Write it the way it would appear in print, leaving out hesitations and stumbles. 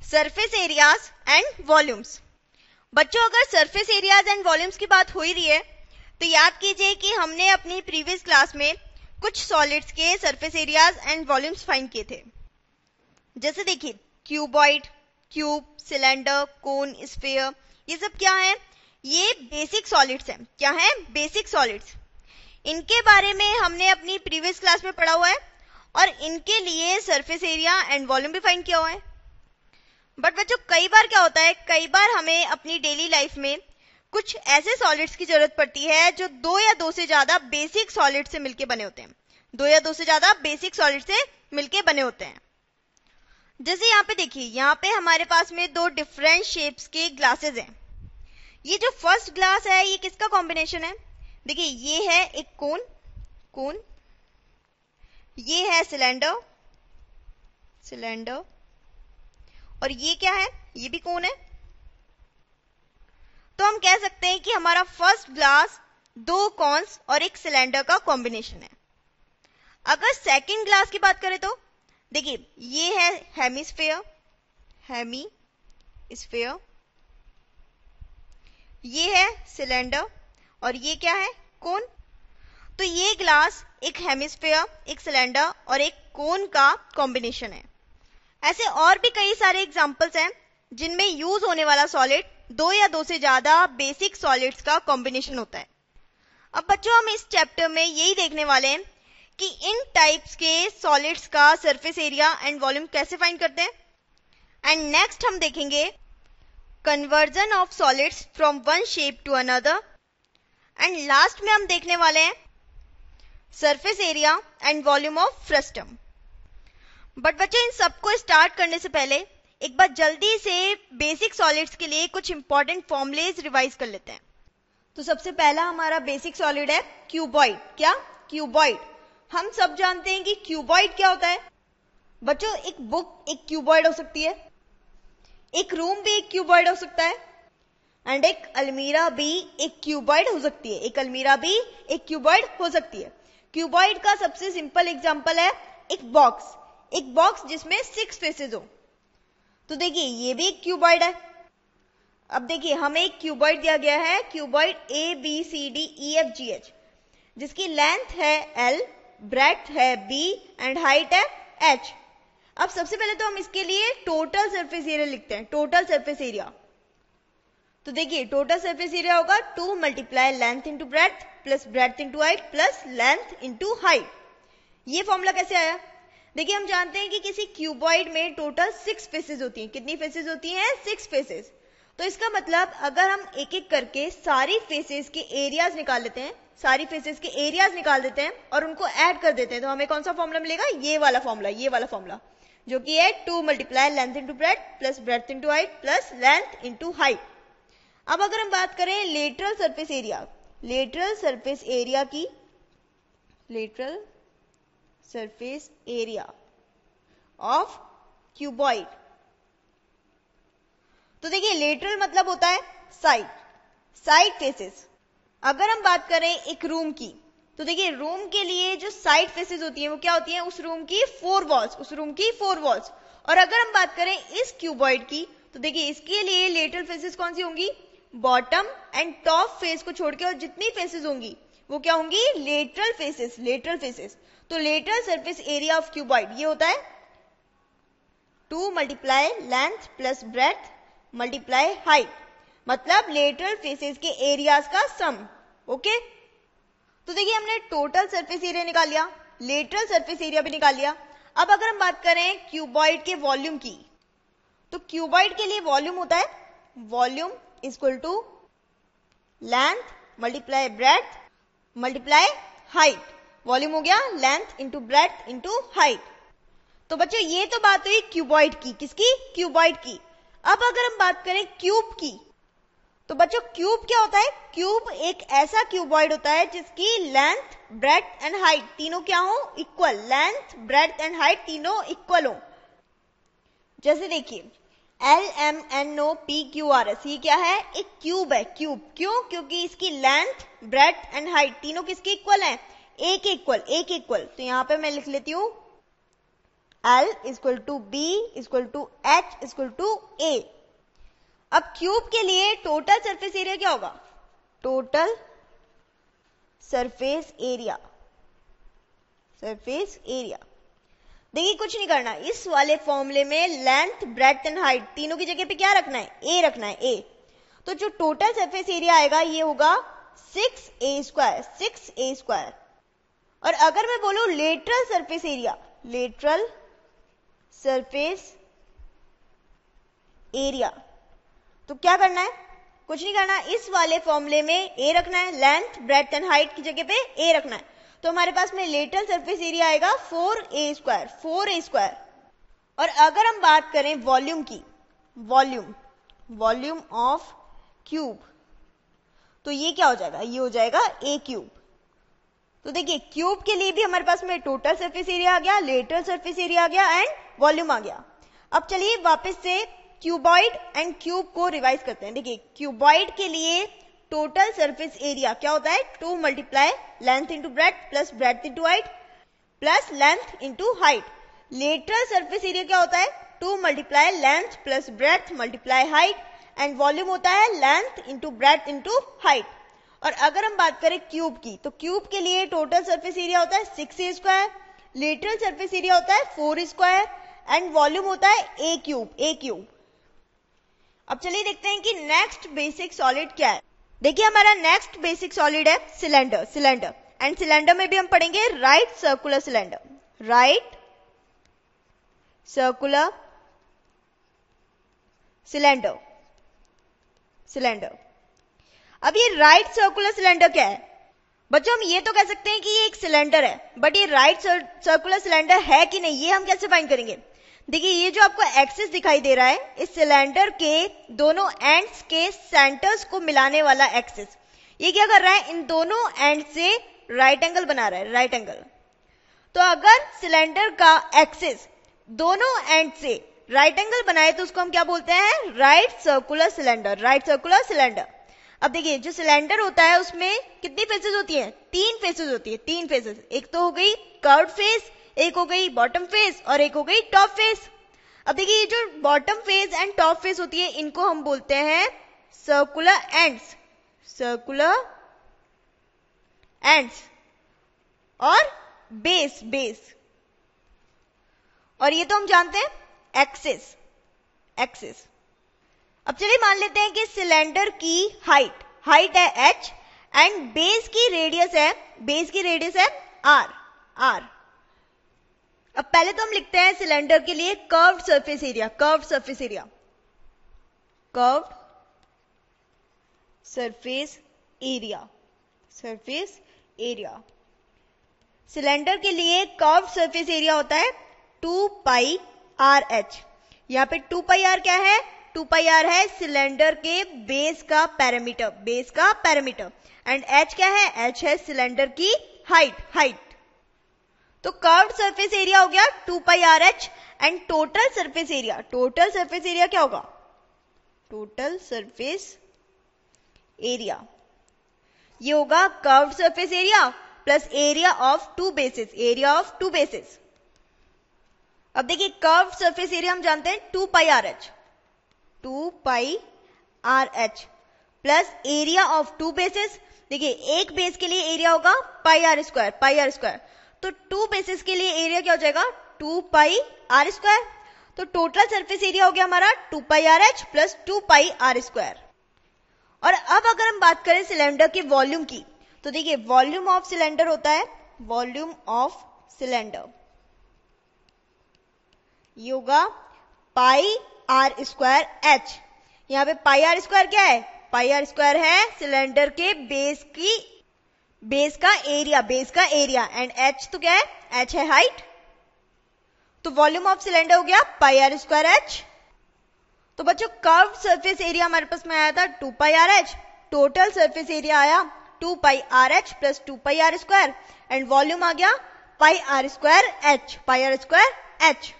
Surface areas and volumes. बच्चों, अगर surface areas and volumes की बात हो ही रही है तो याद कीजिए कि हमने अपनी प्रीवियस क्लास में कुछ सॉलिड्स के surface areas and volumes find किए थे। जैसे देखिए, क्यूबॉइड, क्यूब, सिलेंडर, कोन, स्फीयर, ये सब क्या है? ये बेसिक सॉलिड्स हैं। क्या है? Basic solids. इनके बारे में हमने अपनी प्रीवियस क्लास में पढ़ा हुआ है और इनके लिए सरफेस एरिया एंड वॉल्यूम भी फाइंड किया हुआ है। बट बच्चों, कई बार क्या होता है, कई बार हमें अपनी डेली लाइफ में कुछ ऐसे सॉलिड्स की जरूरत पड़ती है जो दो या दो से ज्यादा बेसिक सॉलिड से मिलके बने होते हैं। दो या दो से ज्यादा बेसिक सॉलिड से मिलके बने होते हैं। जैसे यहाँ पे देखिए, यहाँ पे हमारे पास में दो डिफरेंट शेप्स के ग्लासेस हैं। ये जो फर्स्ट ग्लास है, ये किसका कॉम्बिनेशन है? देखिए, ये है एक कोन, ये है सिलेंडर, और ये क्या है? ये भी कोन है। तो हम कह सकते हैं कि हमारा फर्स्ट ग्लास दो कॉन्स और एक सिलेंडर का कॉम्बिनेशन है। अगर सेकंड ग्लास की बात करें तो देखिए, ये है हेमिस्फेयर, ये है सिलेंडर और ये क्या है? कोन। तो ये ग्लास एक हेमिस्फेयर, एक सिलेंडर और एक कोन का कॉम्बिनेशन है। ऐसे और भी कई सारे एग्जांपल्स हैं जिनमें यूज होने वाला सॉलिड दो या दो से ज्यादा बेसिक सॉलिड्स का कॉम्बिनेशन होता है। अब बच्चों, हम इस चैप्टर में यही देखने वाले हैं कि इन टाइप्स के सॉलिड्स का सरफेस एरिया एंड वॉल्यूम कैसे फाइंड करते हैं। एंड नेक्स्ट हम देखेंगे conversion of solids from one shape to another. And last में हम देखने वाले हैं surface area and volume of frustum. But बच्चों, इन सबको स्टार्ट करने से पहले एक बार जल्दी से बेसिक सॉलिड्स के लिए कुछ इंपॉर्टेंट फॉर्मुलेज रिवाइज कर लेते हैं। तो सबसे पहला हमारा बेसिक सॉलिड है क्यूबॉइड। क्या? क्यूबॉइड। हम सब जानते हैं कि क्यूबॉइड क्या होता है। बच्चों, एक बुक एक क्यूबॉइड हो सकती है, एक रूम भी एक क्यूबॉइड हो सकता है, एंड एक अलमीरा भी एक क्यूबॉइड हो सकती है। हो सकती है। क्यूबॉइड का सबसे सिंपल एग्जांपल है एक बॉक्स जिसमें 6 फेसेस हो। तो देखिए, ये भी एक क्यूबॉइड है। अब देखिए, हमें एक क्यूबॉइड दिया गया है, क्यूबॉइड ABCDEFGH, जिसकी लेंथ है L, ब्रेड्थ है B एंड हाइट है H। अब सबसे पहले तो हम इसके लिए टोटल सरफेस एरिया लिखते हैं, टोटल सरफेस एरिया। तो देखिए, टोटल सरफेस एरिया होगा 2 × length into breadth plus breadth into height plus length into height. ये फॉर्मूला कैसे आया? देखिए, हम जानते हैं कि किसी क्यूबॉइड में टोटल 6 फेसेस होती हैं। कितनी फेसेस होती हैं? 6 फेसेस। तो इसका मतलब अगर हम एक एक करके सारी फेसेस के एरियाज निकाल देते हैं, और उनको ऐड कर देते हैं, तो हमें कौन सा फॉर्मूला मिलेगा? ये वाला फॉर्मूला, जो कि है 2 × length into breadth plus breadth into height plus length into height. अब अगर हम बात करें lateral surface area of cuboid, तो देखिए, लेटरल मतलब होता है साइड फेसेस। अगर हम बात करें एक रूम की, तो देखिए, रूम के लिए जो साइड फेसेस होती हैं वो क्या होती हैं? उस रूम की 4 वॉल्स। और अगर हम बात करें इस क्यूबॉइड की, तो देखिए, इसके लिए लेटरल फेसेस कौन सी होंगी? बॉटम एंड टॉप फेस को छोड़ के और जितनी फेसेस होंगी वो क्या होंगी? Lateral faces. तो lateral surface area of cuboid ये होता है 2 × length plus breadth multiply height, मतलब लेटरल फेसेस के एरियाज का सम। ओके, तो देखिए, हमने टोटल सरफेस एरिया निकाल लिया, लेटरल सरफेस एरिया भी निकाल लिया। अब अगर हम बात करें क्यूबॉइड के वॉल्यूम की, तो क्यूबॉइड के लिए वॉल्यूम होता है volume equal to length multiply breadth multiply height. Volume हो गया length into breadth into height. तो बच्चों, ये तो बात हुई क्यूबॉइड की। किसकी? क्यूबॉइड की। अब अगर हम बात करें क्यूब की, तो बच्चों, क्यूब क्या होता है? क्यूब एक ऐसा क्यूबॉइड होता है जिसकी लेंथ, ब्रेड्थ एंड हाइट तीनों क्या हो? Equal. Length, breadth and height तीनों इक्वल हो। जैसे देखिए, LMNOPQRS, ये क्या है? एक क्यूब है। क्यूब क्यों? क्योंकि इसकी लेंथ, ब्रेड्थ एंड हाइट तीनों किसके इक्वल है? एक इक्वल। तो यहां पे मैं लिख लेती हूं L equal to B equal to H equal to A। अब क्यूब के लिए टोटल सरफेस एरिया क्या होगा? Total surface area, surface area. देखिए कुछ नहीं करना, इस वाले फॉर्मूले में लेंथ, ब्रेड्थ एंड हाइट तीनों की जगह पे क्या रखना है? ए रखना है, ए। तो जो टोटल सरफेस एरिया आएगा ये होगा 6a स्क्वायर, 6a स्क्वायर। और अगर मैं बोलूं lateral surface area, lateral surface area, तो क्या करना है? कुछ नहीं करना, इस वाले फॉर्मूले में ए रखना है, लेंथ, ब्रेड्थ एंड हाइट की जगह पे ए रखना है। तो हमारे पास में लेटरल सरफेस एरिया आएगा 4a स्क्वायर, 4a स्क्वायर। और अगर हम बात करें वॉल्यूम की, वॉल्यूम, वॉल्यूम ऑफ क्यूब, तो ये क्या हो जाएगा? ये हो जाएगा a क्यूब। तो देखिए क्यूब के लिए भी हमारे पास में टोटल सरफेस एरिया आ गया, लेटरल सरफेस एरिया आ गया एंड वॉल्यूम आ गया। अब चलिए वापस से क्यूबॉइड एंड क्यूब को रिवाइज करते हैं। देखिए क्यूबॉइड के लिए टोटल सरफेस एरिया क्या होता है? 2 multiply length into breadth plus breadth into height plus length into height. Lateral surface area क्या होता है? 2 multiply length plus breadth multiply height and volume होता है length into breadth into height. और अगर हम बात करें क्यूब की, तो क्यूब के लिए टोटल सरफेस एरिया होता है 6a square, lateral surface area होता है 4 स्क्वायर एंड वॉल्यूम होता है a क्यूब, a क्यूब। अब चलिए देखते हैं कि नेक्स्ट बेसिक सॉलिड क्या है। देखिए हमारा नेक्स्ट बेसिक सॉलिड है सिलेंडर, सिलेंडर। एंड सिलेंडर में भी हम पढ़ेंगे right circular cylinder, right circular cylinder, cylinder. अब ये राइट सर्कुलर सिलेंडर क्या है? बच्चों हम ये तो कह सकते हैं कि ये एक सिलेंडर है, बट ये राइट सर्कुलर सिलेंडर है कि नहीं ये हम कैसे फाइंड करेंगे? देखिए ये जो आपको एक्सिस दिखाई दे रहा है, इस सिलेंडर के दोनों एंड्स के सेंटर्स को मिलाने वाला एक्सिस, ये क्या कर रहा है? इन दोनों एंड से राइट एंगल बना रहा है, राइट एंगल। तो अगर सिलेंडर का एक्सिस दोनों एंड से राइट एंगल बनाए तो उसको हम क्या बोलते हैं? Right circular cylinder, right circular cylinder. अब देखिए जो सिलेंडर होता है उसमें कितनी फेसेस होती है? 3 फेसेस होती है, 3 फेसेस। एक तो हो गई कर्व्ड फेस, एक हो गई बॉटम फेस और एक हो गई टॉप फेस। अब देखिए ये जो bottom face and top face होती है इनको हम बोलते हैं सर्कुलर एंड्स, सर्कुलर एंड्स और बेस, बेस। और ये तो हम जानते हैं एक्सिस, एक्सिस। अब चलिए मान लेते हैं कि सिलेंडर की हाइट, हाइट है h एंड बेस की रेडियस है, बेस की रेडियस है r, r। अब पहले तो हम लिखते हैं सिलेंडर के लिए curved surface area, curved surface area, curved surface area, surface area. Cylinder के लिए कर्व्ड सरफेस एरिया होता है 2 पाई आर एच। यहां पे 2 पाई आर क्या है? 2 पाई आर है सिलेंडर के बेस का पैरामीटर, बेस का पैरामीटर। एंड h क्या है? h है सिलेंडर की हाइट, हाइट। तो कर्व्ड सरफेस एरिया हो गया 2 pi R H and total surface area, total surface area क्या होगा? टोटल सरफेस एरिया ये होगा curved surface area plus area of 2 bases, area of 2 bases. अब देखिए कर्व्ड सरफेस एरिया हम जानते हैं 2 pi R H, 2 pi R H plus area of 2 bases. देखिए एक बेस के लिए एरिया होगा pi R square, pi R square. तो 2 बेसिस के लिए एरिया क्या हो जाएगा? 2 पाई आर स्क्वायर। तो टोटल सरफेस एरिया हो गया हमारा 2 pi R H plus 2 pi R square. और अब अगर हम बात करें सिलेंडर के वॉल्यूम की, तो देखिए वॉल्यूम ऑफ सिलेंडर होता है, वॉल्यूम ऑफ सिलेंडर ये होगा पाई आर स्क्वायर एच। यहां पे पाई आर स्क्वायर क्या है? पाई आर स्क्वायर है सिलेंडर के बेस की, बेस का एरिया, बेस का एरिया। एंड एच तो क्या है? एच है हाइट। तो वॉल्यूम ऑफ सिलेंडर हो गया पाई आर स्क्वायर एच। तो बच्चों कर्व्ड सरफेस एरिया हमारे पास में आया था 2 pi R H, total surface area आया 2 pi R H plus 2 pi R square and volume आ गया pi R square H, pi R square H.